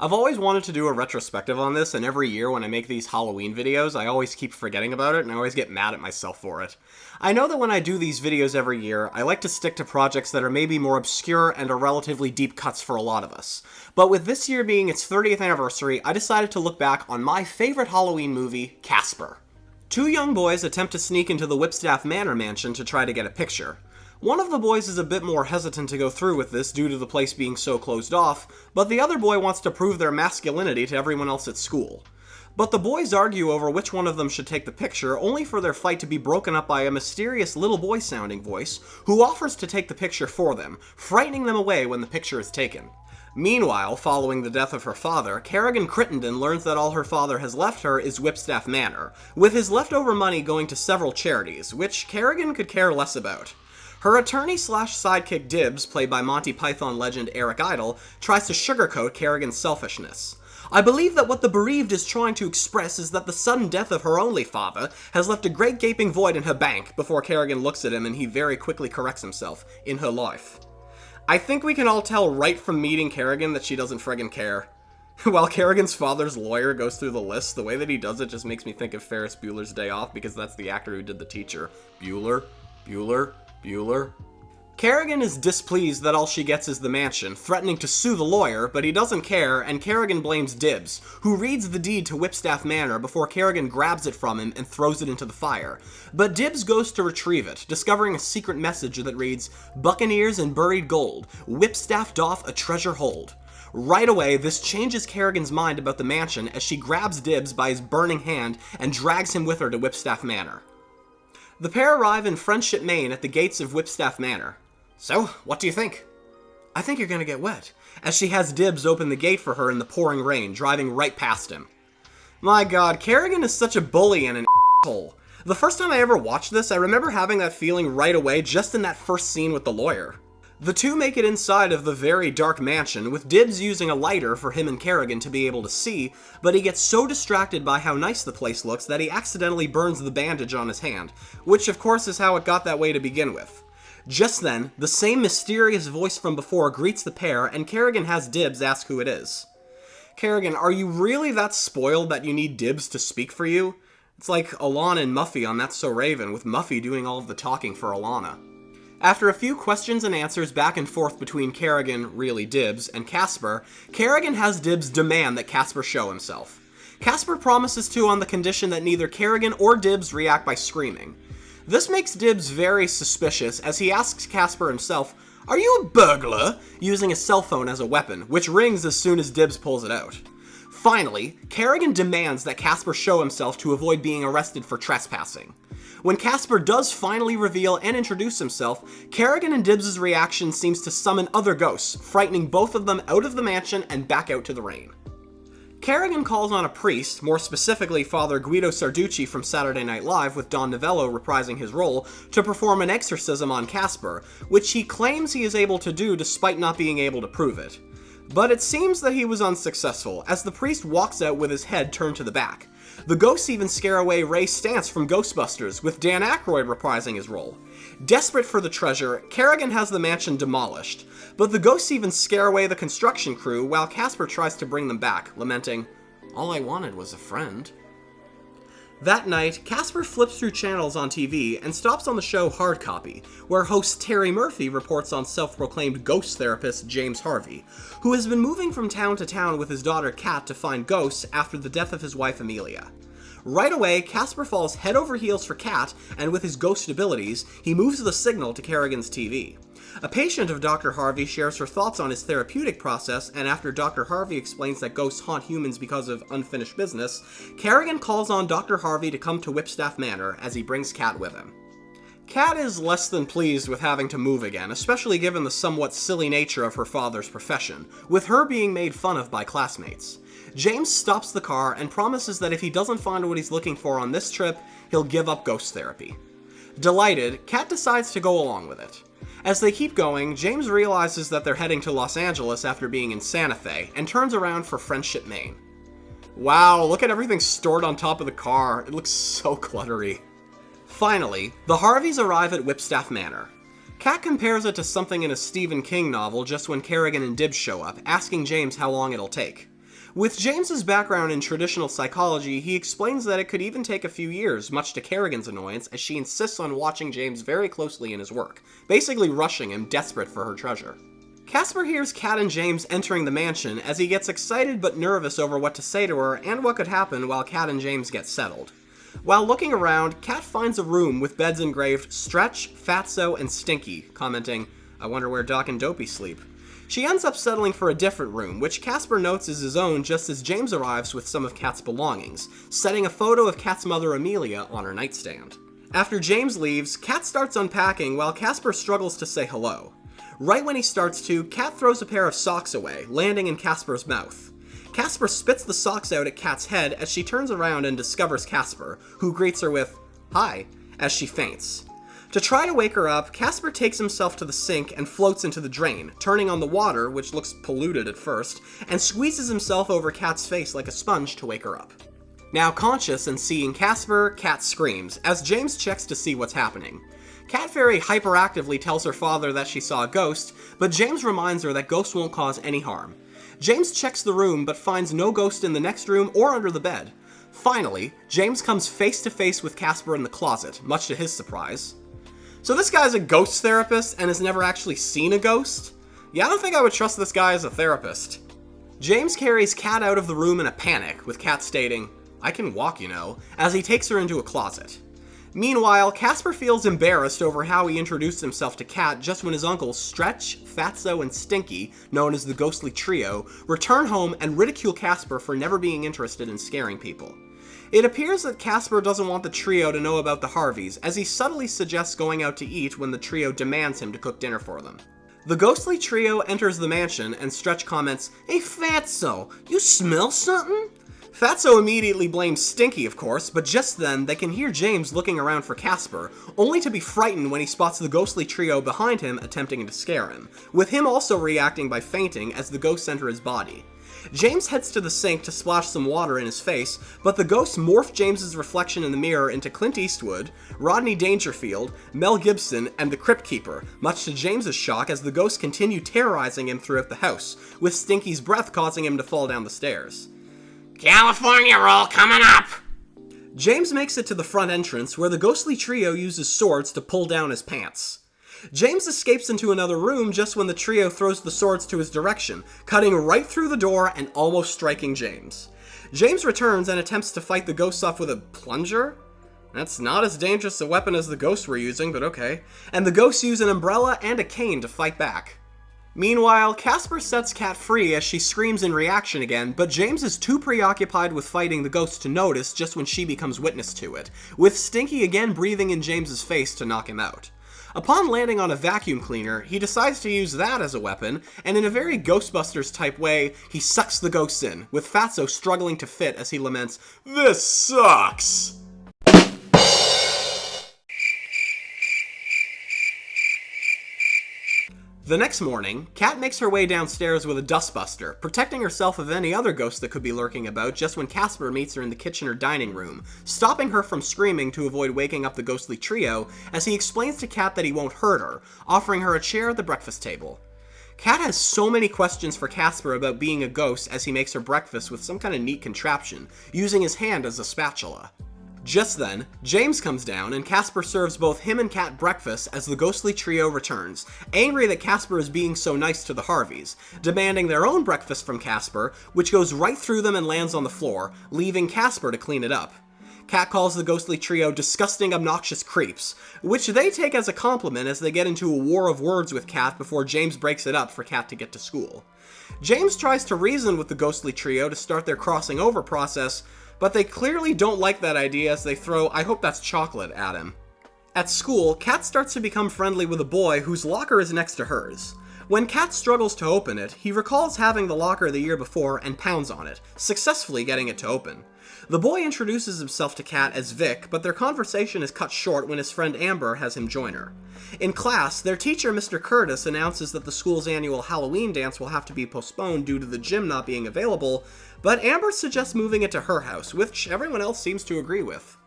I've always wanted to do a retrospective on this, and every year when I make these Halloween videos, I always keep forgetting about it, and I always get mad at myself for it. I know that when I do these videos every year, I like to stick to projects that are maybe more obscure and are relatively deep cuts for a lot of us. But with this year being its 30th anniversary, I decided to look back on my favorite Halloween movie, Casper. Two young boys attempt to sneak into the Whipstaff Manor mansion to try to get a picture. One of the boys is a bit more hesitant to go through with this due to the place being so closed off, but the other boy wants to prove their masculinity to everyone else at school. But the boys argue over which one of them should take the picture, only for their fight to be broken up by a mysterious little boy-sounding voice who offers to take the picture for them, frightening them away when the picture is taken. Meanwhile, following the death of her father, Kerrigan Crittenden learns that all her father has left her is Whipstaff Manor, with his leftover money going to several charities, which Kerrigan could care less about. Her attorney-slash-sidekick Dibs, played by Monty Python legend Eric Idle, tries to sugarcoat Kerrigan's selfishness. I believe that what the bereaved is trying to express is that the sudden death of her only father has left a great gaping void in her bank, before Kerrigan looks at him and he very quickly corrects himself, in her life. I think we can all tell right from meeting Kerrigan that she doesn't friggin' care. While Kerrigan's father's lawyer goes through the list, the way that he does it just makes me think of Ferris Bueller's Day Off, because that's the actor who did the teacher. Bueller. Kerrigan is displeased that all she gets is the mansion, threatening to sue the lawyer, but he doesn't care, and Kerrigan blames Dibs, who reads the deed to Whipstaff Manor before Kerrigan grabs it from him and throws it into the fire. But Dibs goes to retrieve it, discovering a secret message that reads, "Buccaneers and buried gold, Whipstaff doth a treasure hold." Right away, this changes Kerrigan's mind about the mansion as she grabs Dibs by his burning hand and drags him with her to Whipstaff Manor. The pair arrive in Friendship, Maine at the gates of Whipstaff Manor. "So, what do you think?" "I think you're gonna get wet," as she has Dibs open the gate for her in the pouring rain, driving right past him. My god, Kerrigan is such a bully and an asshole. The first time I ever watched this, I remember having that feeling right away just in that first scene with the lawyer. The two make it inside of the very dark mansion, with Dibs using a lighter for him and Kerrigan to be able to see, but he gets so distracted by how nice the place looks that he accidentally burns the bandage on his hand, which of course is how it got that way to begin with. Just then, the same mysterious voice from before greets the pair, and Kerrigan has Dibs ask who it is. "Kerrigan, are you really that spoiled that you need Dibs to speak for you?" It's like Alana and Muffy on That's So Raven, with Muffy doing all of the talking for Alana. After a few questions and answers back and forth between Kerrigan, really Dibs, and Casper, Kerrigan has Dibs demand that Casper show himself. Casper promises to on the condition that neither Kerrigan or Dibs react by screaming. This makes Dibs very suspicious as he asks Casper himself, "Are you a burglar?" using a cell phone as a weapon, which rings as soon as Dibs pulls it out. Finally, Kerrigan demands that Casper show himself to avoid being arrested for trespassing. When Casper does finally reveal and introduce himself, Kerrigan and Dibs' reaction seems to summon other ghosts, frightening both of them out of the mansion and back out to the rain. Kerrigan calls on a priest, more specifically Father Guido Sarducci from Saturday Night Live with Don Novello reprising his role, to perform an exorcism on Casper, which he claims he is able to do despite not being able to prove it. But it seems that he was unsuccessful, as the priest walks out with his head turned to the back. The ghosts even scare away Ray Stantz from Ghostbusters, with Dan Aykroyd reprising his role. Desperate for the treasure, Kerrigan has the mansion demolished, but the ghosts even scare away the construction crew while Casper tries to bring them back, lamenting, "All I wanted was a friend." That night, Casper flips through channels on TV and stops on the show Hard Copy, where host Terry Murphy reports on self-proclaimed ghost therapist James Harvey, who has been moving from town to town with his daughter Kat to find ghosts after the death of his wife Amelia. Right away, Casper falls head over heels for Kat, and with his ghost abilities, he moves the signal to Kerrigan's TV. A patient of Dr. Harvey shares her thoughts on his therapeutic process, and after Dr. Harvey explains that ghosts haunt humans because of unfinished business, Kerrigan calls on Dr. Harvey to come to Whipstaff Manor as he brings Kat with him. Kat is less than pleased with having to move again, especially given the somewhat silly nature of her father's profession, with her being made fun of by classmates. James stops the car and promises that if he doesn't find what he's looking for on this trip, he'll give up ghost therapy. Delighted, Kat decides to go along with it. As they keep going, James realizes that they're heading to Los Angeles after being in Santa Fe, and turns around for Friendship, Maine. Wow, look at everything stored on top of the car. It looks so cluttery. Finally, the Harveys arrive at Whipstaff Manor. Kat compares it to something in a Stephen King novel just when Kerrigan and Dibs show up, asking James how long it'll take. With James's background in traditional psychology, he explains that it could even take a few years, much to Kerrigan's annoyance, as she insists on watching James very closely in his work, basically rushing him, desperate for her treasure. Casper hears Kat and James entering the mansion as he gets excited but nervous over what to say to her and what could happen while Kat and James get settled. While looking around, Kat finds a room with beds engraved Stretch, Fatso, and Stinky, commenting, "I wonder where Doc and Dopey sleep." She ends up settling for a different room, which Casper notes is his own just as James arrives with some of Kat's belongings, setting a photo of Kat's mother Amelia on her nightstand. After James leaves, Kat starts unpacking while Casper struggles to say hello. Right when he starts to, Kat throws a pair of socks away, landing in Casper's mouth. Casper spits the socks out at Kat's head as she turns around and discovers Casper, who greets her with, "Hi," as she faints. To try to wake her up, Casper takes himself to the sink and floats into the drain, turning on the water, which looks polluted at first, and squeezes himself over Kat's face like a sponge to wake her up. Now conscious and seeing Casper, Kat screams, as James checks to see what's happening. Kat very hyperactively tells her father that she saw a ghost, but James reminds her that ghosts won't cause any harm. James checks the room but finds no ghost in the next room or under the bed. Finally, James comes face to face with Casper in the closet, much to his surprise. So this guy's a ghost therapist and has never actually seen a ghost? Yeah, I don't think I would trust this guy as a therapist. James carries Kat out of the room in a panic, with Kat stating, "I can walk, you know," as he takes her into a closet. Meanwhile, Casper feels embarrassed over how he introduced himself to Kat just when his uncles Stretch, Fatso, and Stinky, known as the Ghostly Trio, return home and ridicule Casper for never being interested in scaring people. It appears that Casper doesn't want the trio to know about the Harveys, as he subtly suggests going out to eat when the trio demands him to cook dinner for them. The ghostly trio enters the mansion, and Stretch comments, "Hey Fatso, you smell something?" Fatso immediately blames Stinky, of course, but just then, they can hear James looking around for Casper, only to be frightened when he spots the ghostly trio behind him attempting to scare him, with him also reacting by fainting as the ghosts enter his body. James heads to the sink to splash some water in his face, but the ghosts morph James's reflection in the mirror into Clint Eastwood, Rodney Dangerfield, Mel Gibson, and the Crypt Keeper, much to James's shock as the ghosts continue terrorizing him throughout the house, with Stinky's breath causing him to fall down the stairs. "California roll coming up!" James makes it to the front entrance, where the ghostly trio uses swords to pull down his pants. James escapes into another room just when the trio throws the swords to his direction, cutting right through the door and almost striking James. James returns and attempts to fight the ghosts off with a plunger? That's not as dangerous a weapon as the ghosts were using, but okay. And the ghosts use an umbrella and a cane to fight back. Meanwhile, Casper sets Kat free as she screams in reaction again, but James is too preoccupied with fighting the ghosts to notice just when she becomes witness to it, with Stinky again breathing in James's face to knock him out. Upon landing on a vacuum cleaner, he decides to use that as a weapon, and in a very Ghostbusters-type way, he sucks the ghosts in, with Fatso struggling to fit as he laments, "This sucks!" The next morning, Kat makes her way downstairs with a dustbuster, protecting herself of any other ghosts that could be lurking about just when Casper meets her in the kitchen or dining room, stopping her from screaming to avoid waking up the ghostly trio, as he explains to Kat that he won't hurt her, offering her a chair at the breakfast table. Kat has so many questions for Casper about being a ghost as he makes her breakfast with some kind of neat contraption, using his hand as a spatula. Just then, James comes down and Casper serves both him and Kat breakfast as the ghostly trio returns, angry that Casper is being so nice to the Harveys, demanding their own breakfast from Casper, which goes right through them and lands on the floor, leaving Casper to clean it up. Kat calls the ghostly trio disgusting, obnoxious creeps, which they take as a compliment as they get into a war of words with Kat before James breaks it up for Kat to get to school. James tries to reason with the ghostly trio to start their crossing over process, but they clearly don't like that idea as they throw "I hope that's chocolate" at him. At school, Kat starts to become friendly with a boy whose locker is next to hers. When Kat struggles to open it, he recalls having the locker the year before and pounds on it, successfully getting it to open. The boy introduces himself to Kat as Vic, but their conversation is cut short when his friend Amber has him join her. In class, their teacher, Mr. Curtis, announces that the school's annual Halloween dance will have to be postponed due to the gym not being available, but Amber suggests moving it to her house, which everyone else seems to agree with.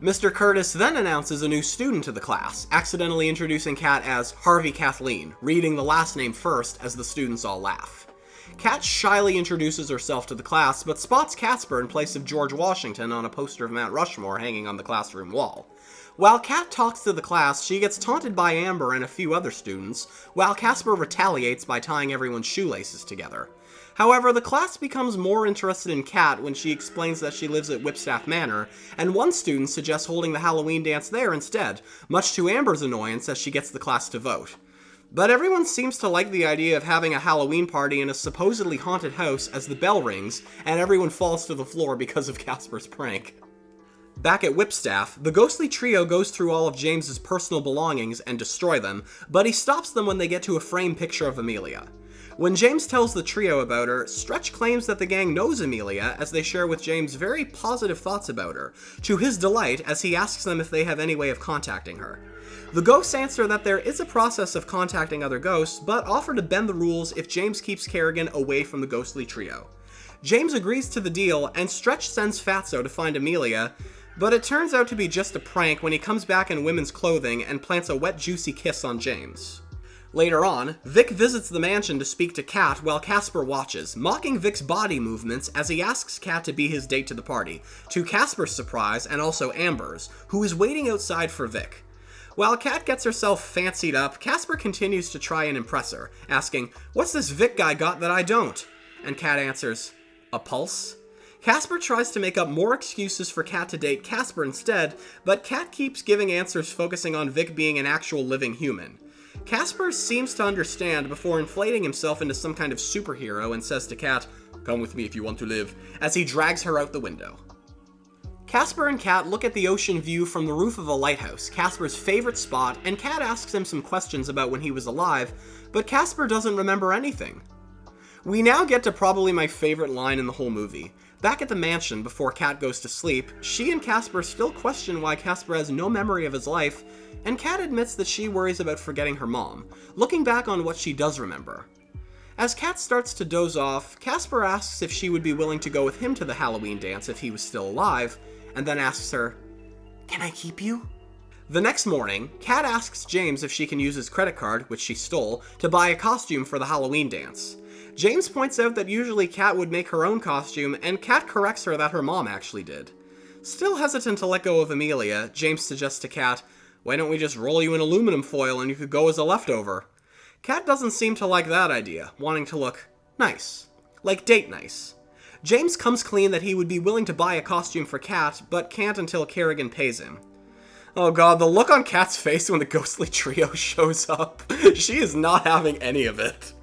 Mr. Curtis then announces a new student to the class, accidentally introducing Kat as Harvey Kathleen, reading the last name first as the students all laugh. Kat shyly introduces herself to the class, but spots Casper in place of George Washington on a poster of Mount Rushmore hanging on the classroom wall. While Kat talks to the class, she gets taunted by Amber and a few other students, while Casper retaliates by tying everyone's shoelaces together. However, the class becomes more interested in Kat when she explains that she lives at Whipstaff Manor, and one student suggests holding the Halloween dance there instead, much to Amber's annoyance as she gets the class to vote. But everyone seems to like the idea of having a Halloween party in a supposedly haunted house as the bell rings, and everyone falls to the floor because of Casper's prank. Back at Whipstaff, the ghostly trio goes through all of James's personal belongings and destroy them, but he stops them when they get to a framed picture of Amelia. When James tells the trio about her, Stretch claims that the gang knows Amelia as they share with James very positive thoughts about her, to his delight as he asks them if they have any way of contacting her. The ghosts answer that there is a process of contacting other ghosts, but offer to bend the rules if James keeps Kerrigan away from the ghostly trio. James agrees to the deal, and Stretch sends Fatso to find Amelia, but it turns out to be just a prank when he comes back in women's clothing and plants a wet, juicy kiss on James. Later on, Vic visits the mansion to speak to Kat while Casper watches, mocking Vic's body movements as he asks Kat to be his date to the party, to Casper's surprise and also Amber's, who is waiting outside for Vic. While Kat gets herself fancied up, Casper continues to try and impress her, asking, "What's this Vic guy got that I don't?" And Kat answers, "A pulse?" Casper tries to make up more excuses for Kat to date Casper instead, but Kat keeps giving answers focusing on Vic being an actual living human. Casper seems to understand before inflating himself into some kind of superhero and says to Kat, "Come with me if you want to live," as he drags her out the window. Casper and Kat look at the ocean view from the roof of a lighthouse, Casper's favorite spot, and Kat asks him some questions about when he was alive, but Casper doesn't remember anything. We now get to probably my favorite line in the whole movie. Back at the mansion, before Kat goes to sleep, she and Casper still question why Casper has no memory of his life, and Kat admits that she worries about forgetting her mom, looking back on what she does remember. As Kat starts to doze off, Casper asks if she would be willing to go with him to the Halloween dance if he was still alive, and then asks her, "Can I keep you?" The next morning, Kat asks James if she can use his credit card, which she stole, to buy a costume for the Halloween dance. James points out that usually Kat would make her own costume, and Kat corrects her that her mom actually did. Still hesitant to let go of Amelia, James suggests to Kat, "Why don't we just roll you in aluminum foil and you could go as a leftover?" Kat doesn't seem to like that idea, wanting to look nice. Like date nice. James comes clean that he would be willing to buy a costume for Kat, but can't until Kerrigan pays him. Oh god, the look on Kat's face when the ghostly trio shows up. She is not having any of it.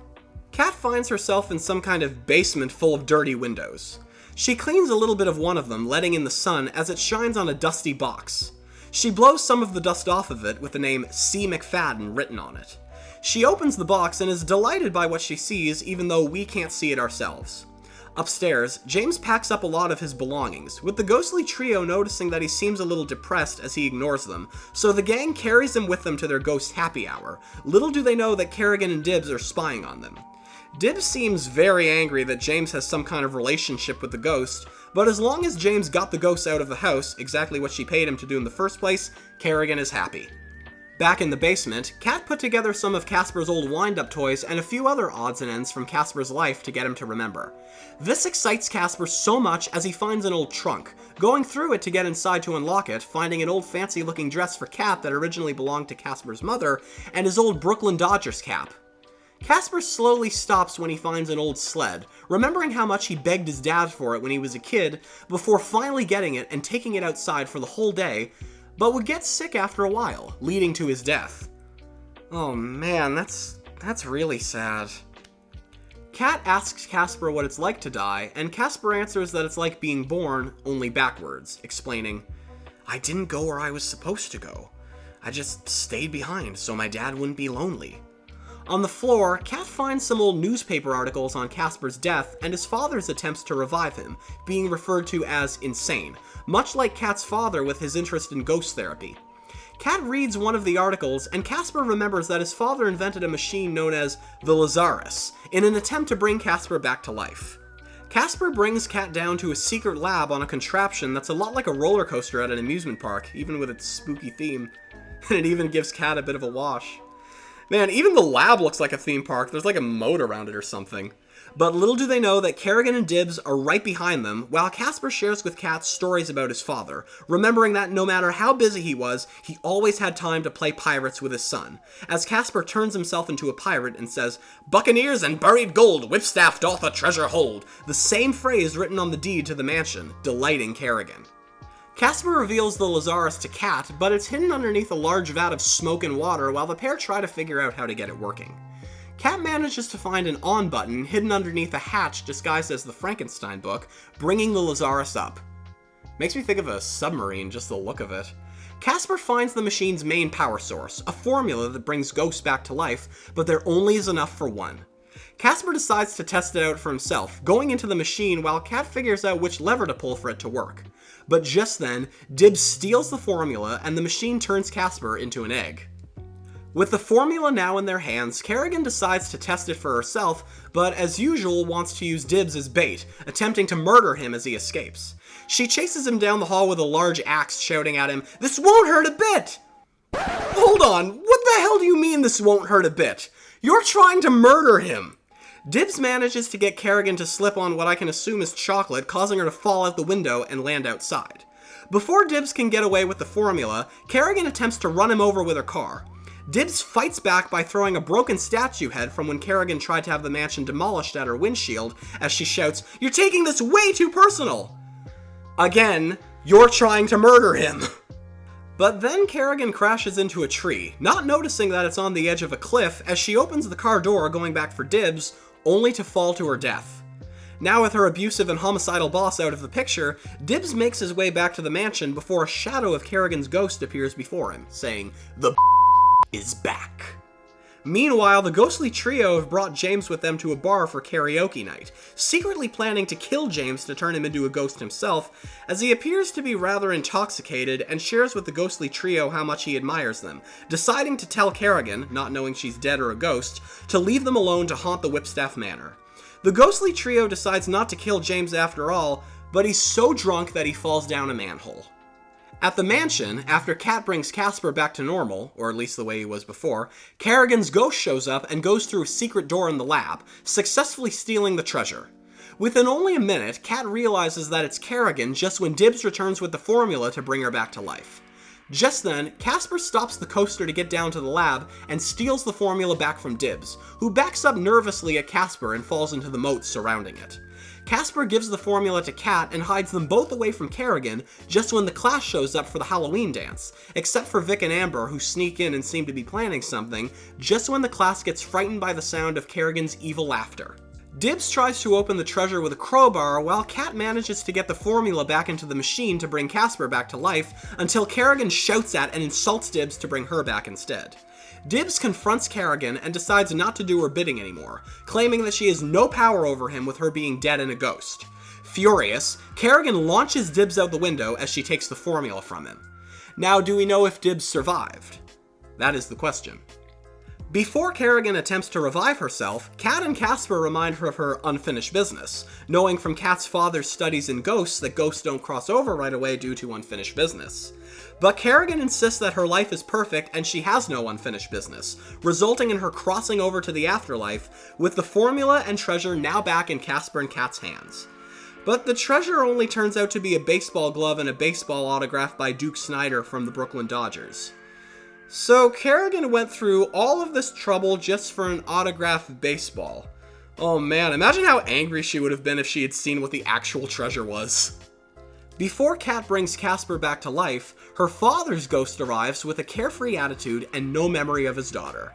Kat finds herself in some kind of basement full of dirty windows. She cleans a little bit of one of them, letting in the sun as it shines on a dusty box. She blows some of the dust off of it with the name C. McFadden written on it. She opens the box and is delighted by what she sees, even though we can't see it ourselves. Upstairs, James packs up a lot of his belongings, with the ghostly trio noticing that he seems a little depressed as he ignores them, so the gang carries him with them to their ghost happy hour. Little do they know that Kerrigan and Dibbs are spying on them. Dibbs seems very angry that James has some kind of relationship with the ghost, but as long as James got the ghost out of the house, exactly what she paid him to do in the first place, Kerrigan is happy. Back in the basement, Kat put together some of Casper's old wind-up toys and a few other odds and ends from Casper's life to get him to remember. This excites Casper so much as he finds an old trunk, going through it to get inside to unlock it, finding an old fancy-looking dress for Kat that originally belonged to Casper's mother, and his old Brooklyn Dodgers cap. Casper slowly stops when he finds an old sled, remembering how much he begged his dad for it when he was a kid, before finally getting it and taking it outside for the whole day, but would get sick after a while, leading to his death. Oh man, that's really sad. Kat asks Casper what it's like to die, and Casper answers that it's like being born, only backwards, explaining, "I didn't go where I was supposed to go. I just stayed behind so my dad wouldn't be lonely." On the floor, Kat finds some old newspaper articles on Casper's death and his father's attempts to revive him, being referred to as insane, much like Kat's father with his interest in ghost therapy. Kat reads one of the articles, and Casper remembers that his father invented a machine known as the Lazarus, in an attempt to bring Casper back to life. Casper brings Kat down to a secret lab on a contraption that's a lot like a roller coaster at an amusement park, even with its spooky theme, and it even gives Kat a bit of a wash. Man, even the lab looks like a theme park. There's like a moat around it or something. But little do they know that Kerrigan and Dibs are right behind them, while Casper shares with Kat stories about his father, remembering that no matter how busy he was, he always had time to play pirates with his son, as Casper turns himself into a pirate and says, "Buccaneers and buried gold, Whipstaff doth a treasure hold," the same phrase written on the deed to the mansion, delighting Kerrigan. Casper reveals the Lazarus to Kat, but it's hidden underneath a large vat of smoke and water while the pair try to figure out how to get it working. Kat manages to find an on button hidden underneath a hatch disguised as the Frankenstein book, bringing the Lazarus up. Makes me think of a submarine, just the look of it. Casper finds the machine's main power source, a formula that brings ghosts back to life, but there only is enough for one. Casper decides to test it out for himself, going into the machine while Kat figures out which lever to pull for it to work. But just then, Dibs steals the formula and the machine turns Casper into an egg. With the formula now in their hands, Kerrigan decides to test it for herself, but as usual wants to use Dibs as bait, attempting to murder him as he escapes. She chases him down the hall with a large axe, shouting at him, "This won't hurt a bit!" Hold on, what the hell do you mean this won't hurt a bit? You're trying to murder him! Dibs manages to get Kerrigan to slip on what I can assume is chocolate, causing her to fall out the window and land outside. Before Dibs can get away with the formula, Kerrigan attempts to run him over with her car. Dibs fights back by throwing a broken statue head from when Kerrigan tried to have the mansion demolished at her windshield, as she shouts, "You're taking this way too personal!" Again, you're trying to murder him! But then Kerrigan crashes into a tree, not noticing that it's on the edge of a cliff as she opens the car door going back for Dibs, only to fall to her death. Now with her abusive and homicidal boss out of the picture, Dibs makes his way back to the mansion before a shadow of Kerrigan's ghost appears before him, saying, "The is back." Meanwhile, the ghostly trio have brought James with them to a bar for karaoke night, secretly planning to kill James to turn him into a ghost himself, as he appears to be rather intoxicated and shares with the ghostly trio how much he admires them, deciding to tell Kerrigan, not knowing she's dead or a ghost, to leave them alone to haunt the Whipstaff Manor. The ghostly trio decides not to kill James after all, but he's so drunk that he falls down a manhole. At the mansion, after Kat brings Casper back to normal, or at least the way he was before, Kerrigan's ghost shows up and goes through a secret door in the lab, successfully stealing the treasure. Within only a minute, Kat realizes that it's Kerrigan just when Dibs returns with the formula to bring her back to life. Just then, Casper stops the coaster to get down to the lab and steals the formula back from Dibs, who backs up nervously at Casper and falls into the moat surrounding it. Casper gives the formula to Kat and hides them both away from Kerrigan just when the class shows up for the Halloween dance, except for Vic and Amber, who sneak in and seem to be planning something, just when the class gets frightened by the sound of Kerrigan's evil laughter. Dibs tries to open the treasure with a crowbar, while Kat manages to get the formula back into the machine to bring Casper back to life, until Kerrigan shouts at and insults Dibs to bring her back instead. Dibs confronts Kerrigan and decides not to do her bidding anymore, claiming that she has no power over him with her being dead and a ghost. Furious, Kerrigan launches Dibs out the window as she takes the formula from him. Now, do we know if Dibs survived? That is the question. Before Kerrigan attempts to revive herself, Kat and Casper remind her of her unfinished business, knowing from Kat's father's studies in ghosts that ghosts don't cross over right away due to unfinished business. But Kerrigan insists that her life is perfect and she has no unfinished business, resulting in her crossing over to the afterlife, with the formula and treasure now back in Casper and Kat's hands. But the treasure only turns out to be a baseball glove and a baseball autograph by Duke Snider from the Brooklyn Dodgers. So Kerrigan went through all of this trouble just for an autographed baseball. Oh man, imagine how angry she would have been if she had seen what the actual treasure was. Before Kat brings Casper back to life, her father's ghost arrives with a carefree attitude and no memory of his daughter.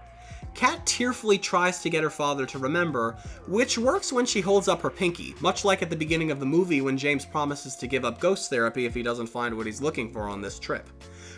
Kat tearfully tries to get her father to remember, which works when she holds up her pinky, much like at the beginning of the movie when James promises to give up ghost therapy if he doesn't find what he's looking for on this trip.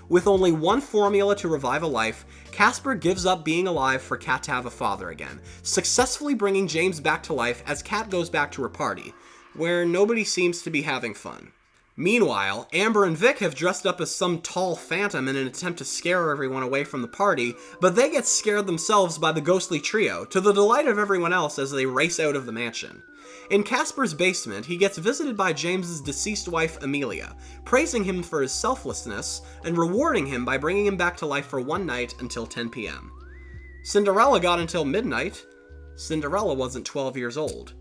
With only one formula to revive a life, Casper gives up being alive for Kat to have a father again, successfully bringing James back to life as Kat goes back to her party, where nobody seems to be having fun. Meanwhile, Amber and Vic have dressed up as some tall phantom in an attempt to scare everyone away from the party, but they get scared themselves by the ghostly trio, to the delight of everyone else as they race out of the mansion. In Casper's basement, he gets visited by James's deceased wife, Amelia, praising him for his selflessness and rewarding him by bringing him back to life for one night until 10 p.m. Cinderella got until midnight. Cinderella wasn't 12 years old.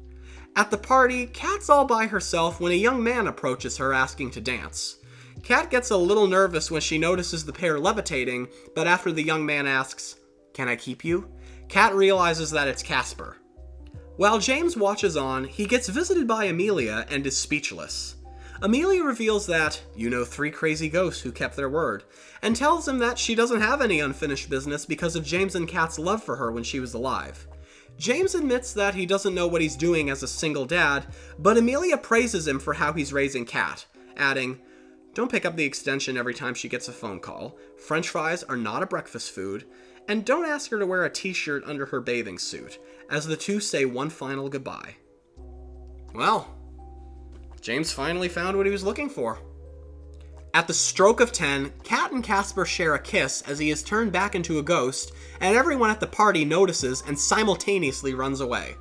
At the party, Kat's all by herself when a young man approaches her asking to dance. Kat gets a little nervous when she notices the pair levitating, but after the young man asks, "Can I keep you?" Kat realizes that it's Casper. While James watches on, he gets visited by Amelia and is speechless. Amelia reveals that, you know 3 crazy ghosts who kept their word, and tells him that she doesn't have any unfinished business because of James and Kat's love for her when she was alive. James admits that he doesn't know what he's doing as a single dad, but Amelia praises him for how he's raising Kat, adding, "Don't pick up the extension every time she gets a phone call, French fries are not a breakfast food, and don't ask her to wear a t-shirt under her bathing suit," as the two say one final goodbye. Well, James finally found what he was looking for. At the stroke of 10, Kat and Casper share a kiss as he is turned back into a ghost, and everyone at the party notices and simultaneously runs away.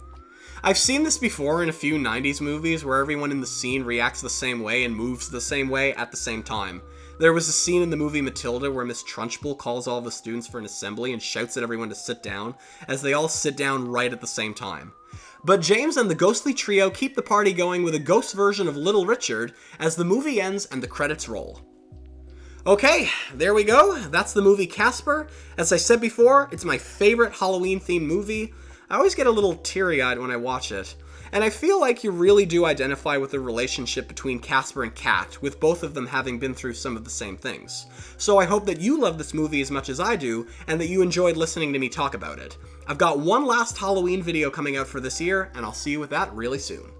I've seen this before in a few 90s movies where everyone in the scene reacts the same way and moves the same way at the same time. There was a scene in the movie Matilda where Miss Trunchbull calls all the students for an assembly and shouts at everyone to sit down, as they all sit down right at the same time. But James and the ghostly trio keep the party going with a ghost version of Little Richard as the movie ends and the credits roll. Okay, there we go. That's the movie Casper. As I said before, it's my favorite Halloween-themed movie. I always get a little teary-eyed when I watch it. And I feel like you really do identify with the relationship between Casper and Kat, with both of them having been through some of the same things. So I hope that you love this movie as much as I do, and that you enjoyed listening to me talk about it. I've got one last Halloween video coming out for this year, and I'll see you with that really soon.